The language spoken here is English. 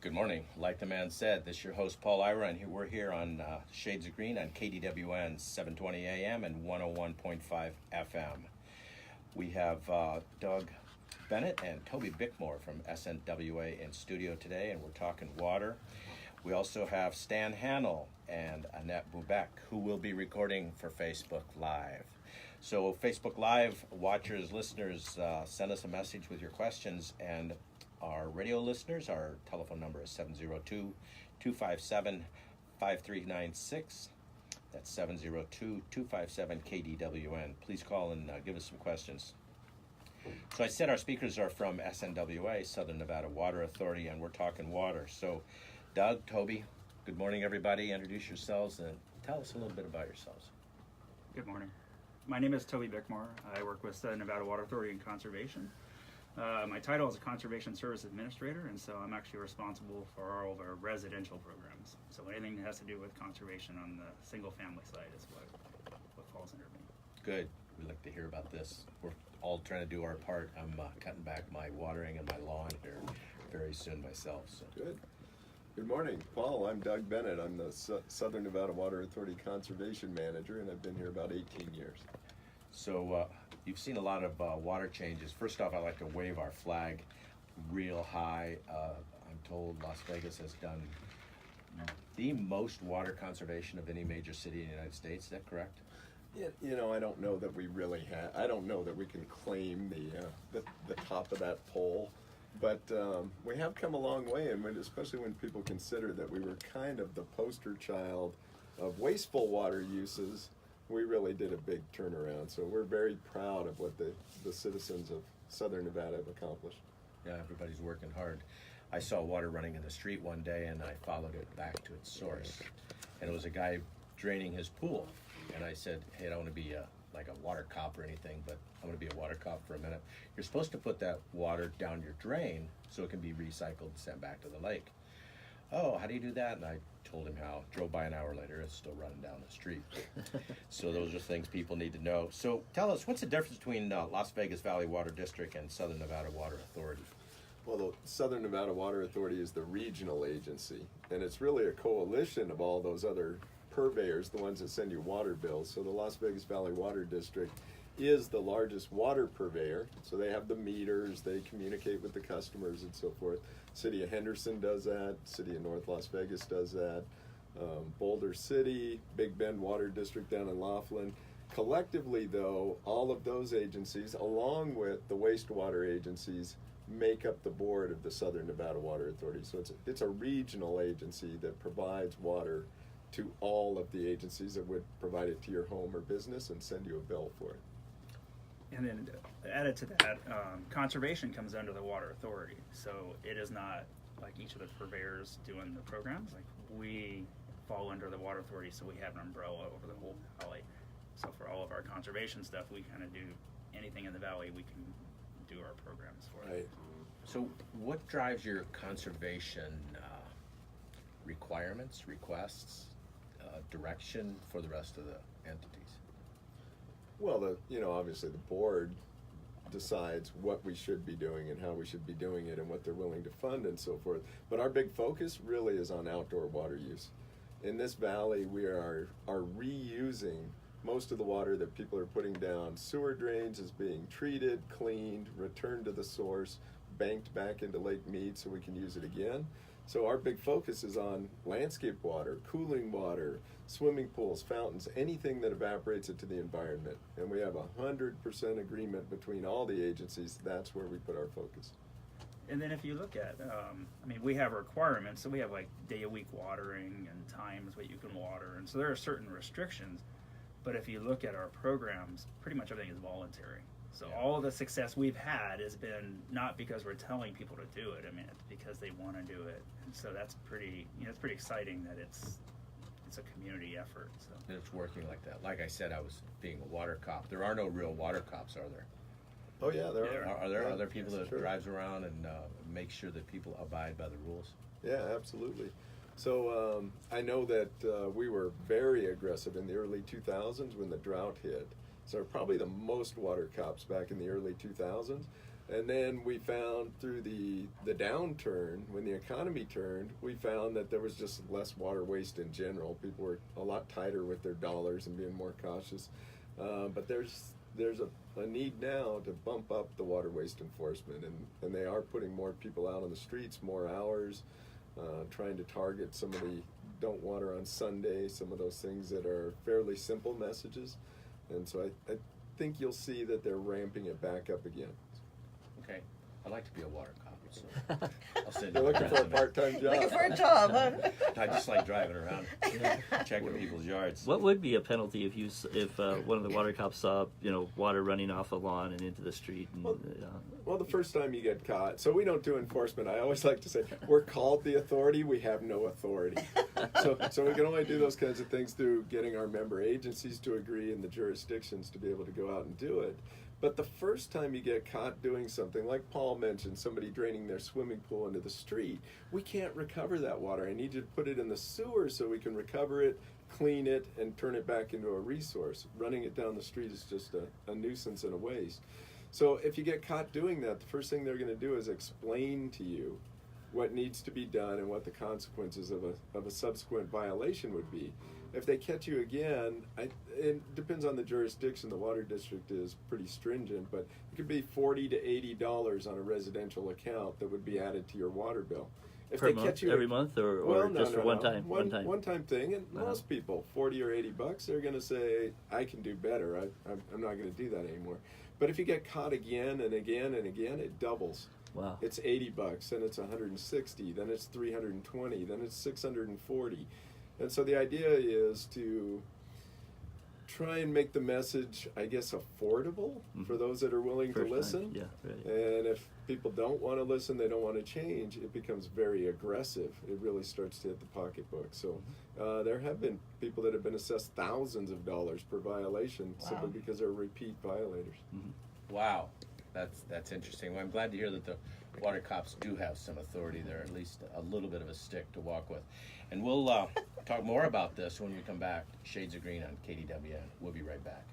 Good morning. Like the man said, this is your host, Paul Ira, and we're here on Shades of Green on KDWN 720 AM and 101.5 FM. We have Doug Bennett and Toby Bickmore from SNWA in studio today, and we're talking water. We also have Stan Hannell and Annette Bubeck, who will be recording for Facebook Live. So Facebook Live watchers, listeners, send us a message with your questions, and our radio listeners, our telephone number is 702-257-5396. That's 702-257-KDWN. Please call and give us some questions. So I said our speakers are from SNWA, Southern Nevada Water Authority, and we're talking water. So Doug, Toby, good morning, everybody. Introduce yourselves and tell us a little bit about yourselves. Good morning. My name is Toby Bickmore. I work with Southern Nevada Water Authority in Conservation. My title is a Conservation Service Administrator, and so I'm actually responsible for all of our residential programs. So anything that has to do with conservation on the single-family side is what falls under me. Good. We'd like to hear about this. We're all trying to do our part. I'm cutting back my watering and my lawn here very soon myself. So. Good. Good morning, Paul. I'm Doug Bennett. I'm the Southern Nevada Water Authority Conservation Manager, and I've been here about 18 years. So you've seen a lot of water changes. First off, I'd like to wave our flag real high. I'm told Las Vegas has done the most water conservation of any major city in the United States. Is that correct? Yeah, I don't know that we really have. I don't know that we can claim the top of that pole, but we have come a long way, and especially when people consider that we were kind of the poster child of wasteful water uses. We really did a big turnaround, so we're very proud of what the citizens of Southern Nevada have accomplished. Yeah, everybody's working hard. I saw water running in the street one day, and I followed it back to its source. And it was a guy draining his pool. And I said, hey, I don't want to be like a water cop or anything, but I'm going to be a water cop for a minute. You're supposed to put that water down your drain so it can be recycled and sent back to the lake. Oh, how do you do that? And I told him how. Drove by an hour later, it's still running down the street. So those are things people need to know. So tell us, what's the difference between Las Vegas Valley Water District and Southern Nevada Water Authority? Well, the Southern Nevada Water Authority is the regional agency, and it's really a coalition of all those other purveyors, the ones that send you water bills. So the Las Vegas Valley Water District is the largest water purveyor. So they have the meters, they communicate with the customers and so forth. City of Henderson does that, City of North Las Vegas does that, Boulder City, Big Bend Water District down in Laughlin. Collectively, though, all of those agencies, along with the wastewater agencies, make up the board of the Southern Nevada Water Authority. So it's a regional agency that provides water to all of the agencies that would provide it to your home or business and send you a bill for it. And then added to that, conservation comes under the Water Authority. So it is not like each of the purveyors doing the programs. Like we fall under the Water Authority, so we have an umbrella over the whole valley. So for all of our conservation stuff, we kind of do anything in the valley, we can do our programs for it. So what drives your conservation requirements, requests, direction for the rest of the entities? Well, obviously the board decides what we should be doing and how we should be doing it and what they're willing to fund and so forth. But our big focus really is on outdoor water use. In this valley, we are reusing most of the water that people are putting down sewer drains is being treated, cleaned, returned to the source, banked back into Lake Mead so we can use it again. So our big focus is on landscape water, cooling water, swimming pools, fountains, anything that evaporates into the environment. And we have 100% agreement between all the agencies. That's where we put our focus. And then if you look at, we have requirements. So we have like day a week watering and times what you can water. And so there are certain restrictions. But if you look at our programs, pretty much everything is voluntary. So all of the success we've had has been not because we're telling people to do it. It's because they want to do it. And so that's pretty, it's pretty exciting that it's a community effort. So And it's working like that. Like I said, I was being a water cop. There are no real water cops, are there? Oh yeah, there are. Are there other people that sure. drives around and make sure that people abide by the rules? Yeah, absolutely. So I know that we were very aggressive in the early 2000s when the drought hit. So probably the most water cops back in the early 2000s. And then we found through the downturn, when the economy turned, we found that there was just less water waste in general. People were a lot tighter with their dollars and being more cautious. But there's a need now to bump up the water waste enforcement, and they are putting more people out on the streets, more hours, trying to target some of the don't water on Sunday, some of those things that are fairly simple messages. And so I think you'll see that they're ramping it back up again. Okay, I'd like to be a water cop, so I'll send You're you looking for a part-time job. Looking for a job, huh? I just like driving around, checking people's yards. What would be a penalty if one of the water cops saw water running off the lawn and into the street? And, Well, the first time you get caught, so we don't do enforcement. I always like to say we're called the authority. We have no authority. So we can only do those kinds of things through getting our member agencies to agree and the jurisdictions to be able to go out and do it. But the first time you get caught doing something, like Paul mentioned, somebody draining their swimming pool into the street, we can't recover that water. I need you to put it in the sewer so we can recover it, clean it, and turn it back into a resource. Running it down the street is just a nuisance and a waste. So if you get caught doing that, the first thing they're going to do is explain to you what needs to be done and what the consequences of a subsequent violation would be. If they catch you again, it depends on the jurisdiction. The water district is pretty stringent, but it could be $40 to $80 on a residential account that would be added to your water bill. If per they month, catch you every month, or just for one time? One time thing, and most people, $40 or $80, they're going to say, I can do better. I'm not going to do that anymore. But if you get caught again and again and again, it doubles. Wow. It's $80, then it's $160, then it's $320, then it's $640. And so the idea is to try and make the message, I guess, affordable for those that are willing to listen. Yeah, right. And if people don't want to listen, they don't want to change, it becomes very aggressive. It really starts to hit the pocketbook. So there have been people that have been assessed thousands of dollars per violation simply because they're repeat violators. Mm-hmm. Wow, that's interesting. Well, I'm glad to hear that the water cops do have some authority there, at least a little bit of a stick to walk with. And we'll talk more about this when we come back. Shades of Green on KDWN. We'll be right back.